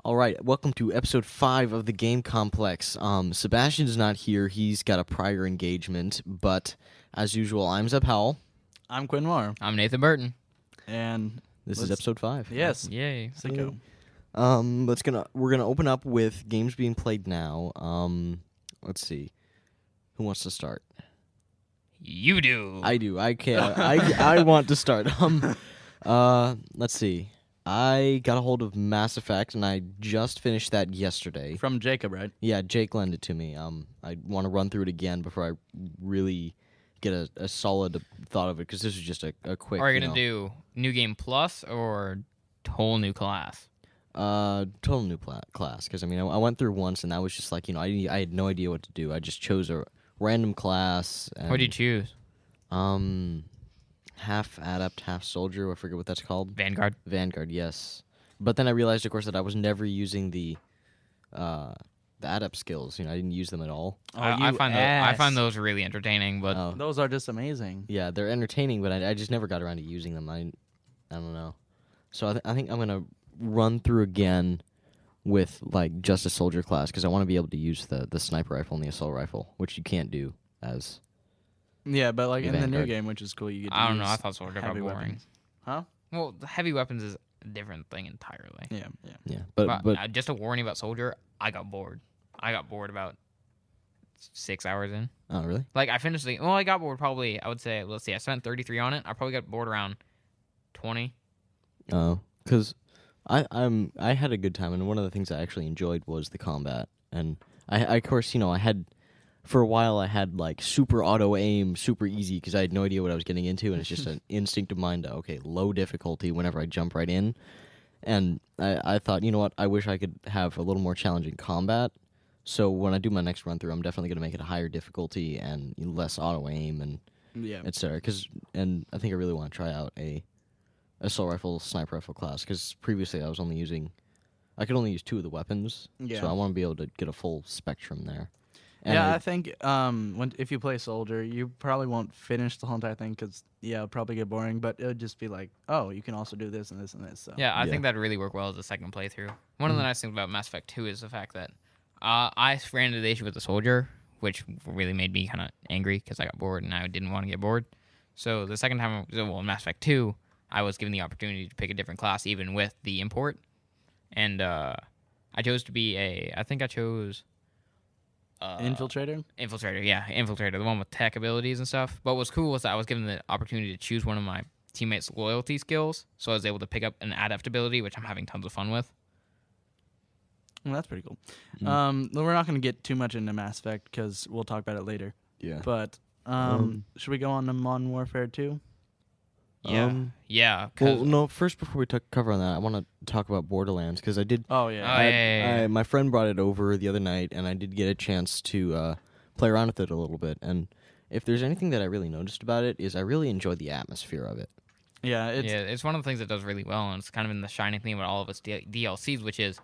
All right, welcome to episode 5 of the Game Complex. Sebastian's not here. He's got a prior engagement, but as usual, I'm Zeb Howell. I'm Quinn Moore. I'm Nathan Berton. And This is episode 5. Yes. Yay. Sicko. We're gonna open up with games being played now. Let's see. Who wants to start? You do. I do. I can't. I want to start. Let's see. I got a hold of Mass Effect, and I just finished that yesterday. From Jacob, right? Yeah, Jake lent it to me. I want to run through it again before I really get a solid thought of it, because this is just a quick. Are you going to do New Game Plus or whole new class? Total new class, because I went through once, and that was just like, I had no idea what to do. I just chose a random class. And, What did you choose? Half adept, half soldier. I forget what that's called. Vanguard. Vanguard, yes. But then I realized, of course, that I was never using the adept skills. I didn't use them at all. I find those really entertaining, but Those are just amazing. Yeah, they're entertaining, but I just never got around to using them. I don't know. So I think I'm gonna run through again with like just a soldier class, because I want to be able to use the sniper rifle and the assault rifle, which you can't do as. Yeah, but like in the new Vanguard. game, which is cool, you get to I don't know. use I thought soldier got heavy boring. weapons. Huh? Well, the heavy weapons is a different thing entirely. Yeah. Yeah, but Just a warning about soldier, I got bored. I got bored about 6 hours in. oh really? Like, I finished I got bored probably, I would say, let's see, I spent 33 on it. I probably got bored around 20. Oh, because I had a good time, and one of the things I actually enjoyed was the combat, and I of course I had. For a while, I had, like, super auto-aim, super easy, because I had no idea what I was getting into, and it's just an instinct of mine to, okay, low difficulty whenever I jump right in. And I thought, you know what, I wish I could have a little more challenging combat, so when I do my next run-through, I'm definitely going to make it a higher difficulty and less auto-aim and et cetera. And I think I really want to try out a assault rifle, sniper rifle class, because previously I could only use 2 of the weapons, so I want to be able to get a full spectrum there. And I think if you play soldier, you probably won't finish the whole entire thing because it'll probably get boring. But it would just be like, oh, you can also do this and this and this. So. Yeah, I think that'd really work well as a second playthrough. One of the nice things about Mass Effect 2 is the fact that I ran into the issue with the soldier, which really made me kind of angry because I got bored and I didn't want to get bored. So the second time, in Mass Effect 2, I was given the opportunity to pick a different class even with the import. And I chose to be Infiltrator? Infiltrator, yeah. Infiltrator, the one with tech abilities and stuff. But what's cool was that I was given the opportunity to choose one of my teammates' loyalty skills, so I was able to pick up an adept ability, which I'm having tons of fun with. Well, that's pretty cool. We're not going to get too much into Mass Effect because we'll talk about it later. Yeah. But should we go on to Modern Warfare 2? Yeah. Well, no. First, before we cover on that, I want to talk about Borderlands, because I did. Oh yeah. My friend brought it over the other night, and I did get a chance to play around with it a little bit. And if there's anything that I really noticed about it, is I really enjoyed the atmosphere of it. Yeah. It's one of the things that does really well, and it's kind of in the shining thing about all of its DLCs, which is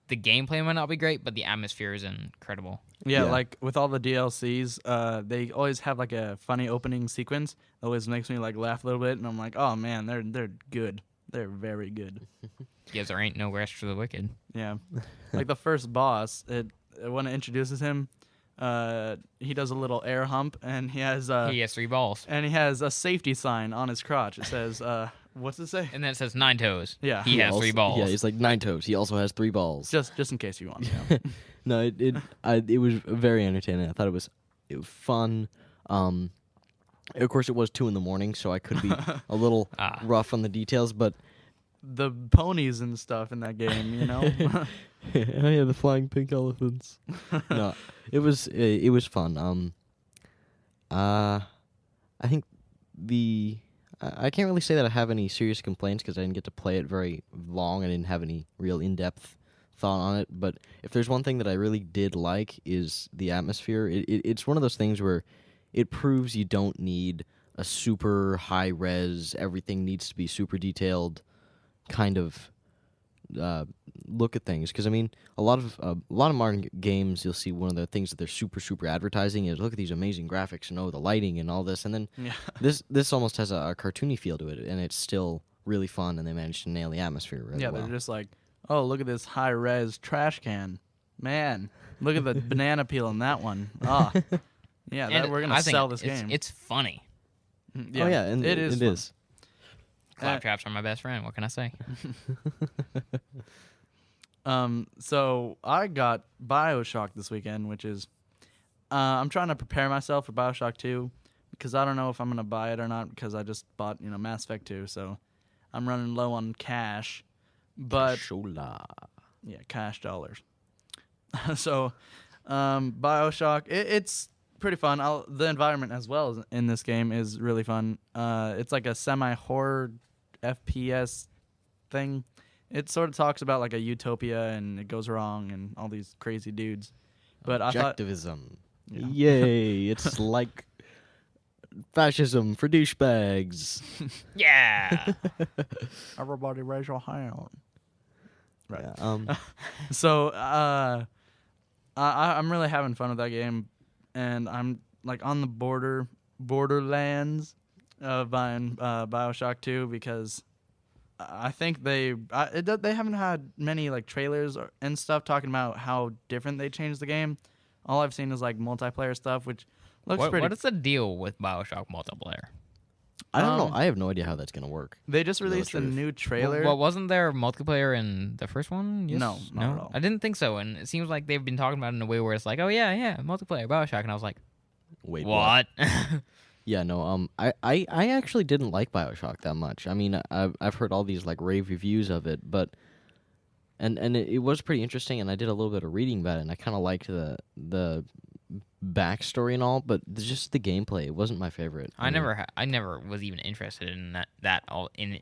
the gameplay might not be great, but the atmosphere is incredible. Yeah, like with all the DLCs, they always have like a funny opening sequence. It always makes me like laugh a little bit, and I'm like, oh man, they're good. They're very good. Because there ain't no rest for the wicked. Yeah, like the first boss, when it introduces him, he does a little air hump, and he has 3 balls, and he has a safety sign on his crotch. It says, what's it say? and then it says 9 toes. Yeah, he has 3 balls. Yeah, he's like 9 toes. He also has 3 balls. Just in case you want to know. No, it was very entertaining. I thought it was fun. Of course, it was 2 a.m, so I could be a little rough on the details, but the ponies and stuff in that game, oh yeah, the flying pink elephants. No, it was fun. I think I can't really say that I have any serious complaints because I didn't get to play it very long. I didn't have any real in-depth thought on it. But if there's one thing that I really did like is the atmosphere. It's one of those things where it proves you don't need a super high res, everything needs to be super detailed kind of look at things. Because a lot of modern games, you'll see one of the things that they're super advertising is, look at these amazing graphics and the lighting and all this, and then this almost has a cartoony feel to it, and it's still really fun, and they managed to nail the atmosphere really well. They're just like, oh, look at this high-res trash can. Man, look at the banana peel in that one. Ah, yeah, And we're going I to think sell this it's, game. It's funny. Oh yeah, and it is. It fun. is. Claptraps are my best friend. What can I say? So I got Bioshock this weekend, which is I'm trying to prepare myself for Bioshock 2 because I don't know if I'm gonna buy it or not because I just bought Mass Effect 2, so I'm running low on cash. But Shola. yeah, cash dollars. So Bioshock, it's pretty fun. The environment as well in this game is really fun. It's like a semi-horror FPS thing. It sort of talks about like a utopia and it goes wrong and all these crazy dudes. But Objectivism. Yeah. Yay! It's like fascism for douchebags. Yeah. everybody raise your hand. Right. Yeah, So I'm really having fun with that game, and I'm like on the borderlands of buying Bioshock 2 because I think they haven't had many like trailers and stuff talking about how different they changed the game. All I've seen is like multiplayer stuff, which looks pretty. What is the deal with Bioshock multiplayer? I don't know. I have no idea how that's gonna work. They just know the released a truth. new trailer. Well, wasn't there multiplayer in the first one? Yes? No, not at all. I didn't think so, and it seems like they've been talking about it in a way where it's like, oh yeah, multiplayer Bioshock, and I was like, Wait, what? Yeah, no. I actually didn't like Bioshock that much. I mean, I've heard all these like rave reviews of it, but and it was pretty interesting, and I did a little bit of reading about it, and I kind of liked the backstory and all, but just the gameplay, it wasn't my favorite. I never was even interested in that all in.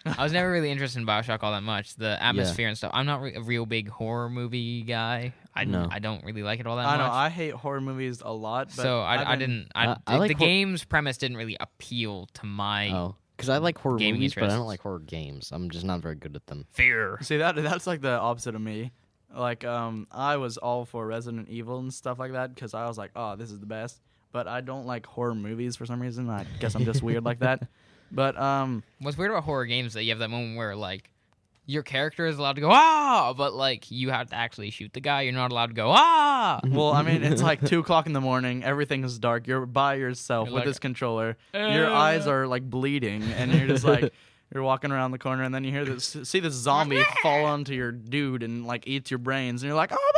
I was never really interested in Bioshock all that much. The atmosphere and stuff. I'm not a real big horror movie guy. I don't really like it all that much. I know I hate horror movies a lot, but So I didn't. The game's premise didn't really appeal to my. Oh, because I like horror gaming movies, but I interests. don't like horror games. I'm just not very good at them. Fear. See that's like the opposite of me. Like I was all for Resident Evil and stuff like that because I was like, oh, this is the best. But I don't like horror movies for some reason. I guess I'm just weird like that. But What's weird about horror games is that you have that moment where like your character is allowed to go ah, but like you have to actually shoot the guy. You're not allowed to go ah. well, I mean, it's like 2:00 in the morning. Everything is dark. You're by yourself You're with like, this controller. Your eyes are like bleeding, and you're just like. You're walking around the corner, and then you see this zombie fall onto your dude and like eats your brains, and you're like, "Oh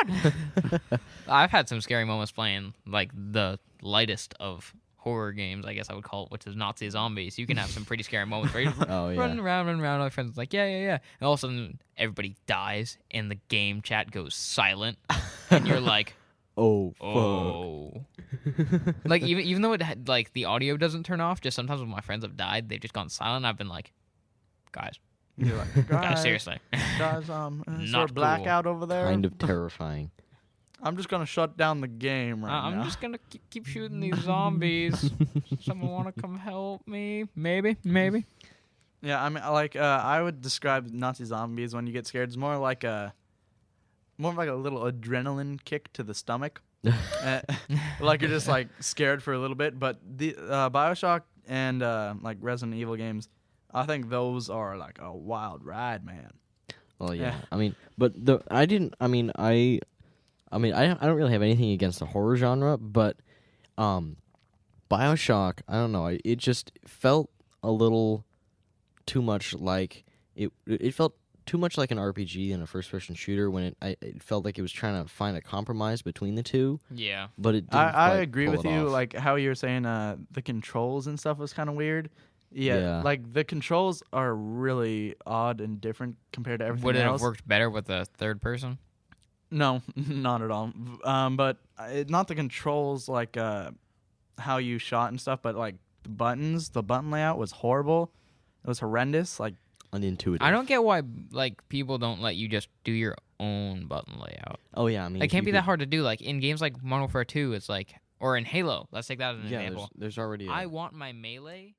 my god!" I've had some scary moments playing like the lightest of horror games, I guess I would call it, which is Nazi zombies. You can have some pretty scary moments where you're Oh, yeah. running around. All your friends are like, yeah, and all of a sudden everybody dies, and the game chat goes silent, and you're like. Oh, fuck. Oh, like even though it had, like the audio doesn't turn off, just sometimes when my friends have died, they've just gone silent. I've been like, guys, You're like, guys, seriously, guys, is there a Not blackout over there? Kind of terrifying. I'm just gonna shut down the game right now. I'm just gonna keep shooting these zombies. Someone want to come help me? Maybe. Yeah, I mean, like I would describe Nazi zombies when you get scared. It's more like a little adrenaline kick to the stomach. Like you're just like scared for a little bit. But the Bioshock and like Resident Evil games, I think those are like a wild ride, man. Well, yeah. Yeah. I mean, but I don't really have anything against the horror genre, but Bioshock, I don't know, it just felt a little too much like it felt too much like an RPG than a first-person shooter when it felt like it was trying to find a compromise between the two. Yeah, but it didn't I quite agree pull with it you. off. Like how you were saying, the controls and stuff was kind of weird. Yeah. Like the controls are really odd and different compared to everything would it else. have worked better with a third person? No, not at all. But not the controls like how you shot and stuff, but like the buttons. The button layout was horrible. It was horrendous. Like unintuitive. I don't get why like people don't let you just do your own button layout. Oh yeah, I mean, It can't be that hard to do. Like in games like Modern Warfare 2, it's like, or in Halo. Let's take that as an Yeah, example. there's already. I want my melee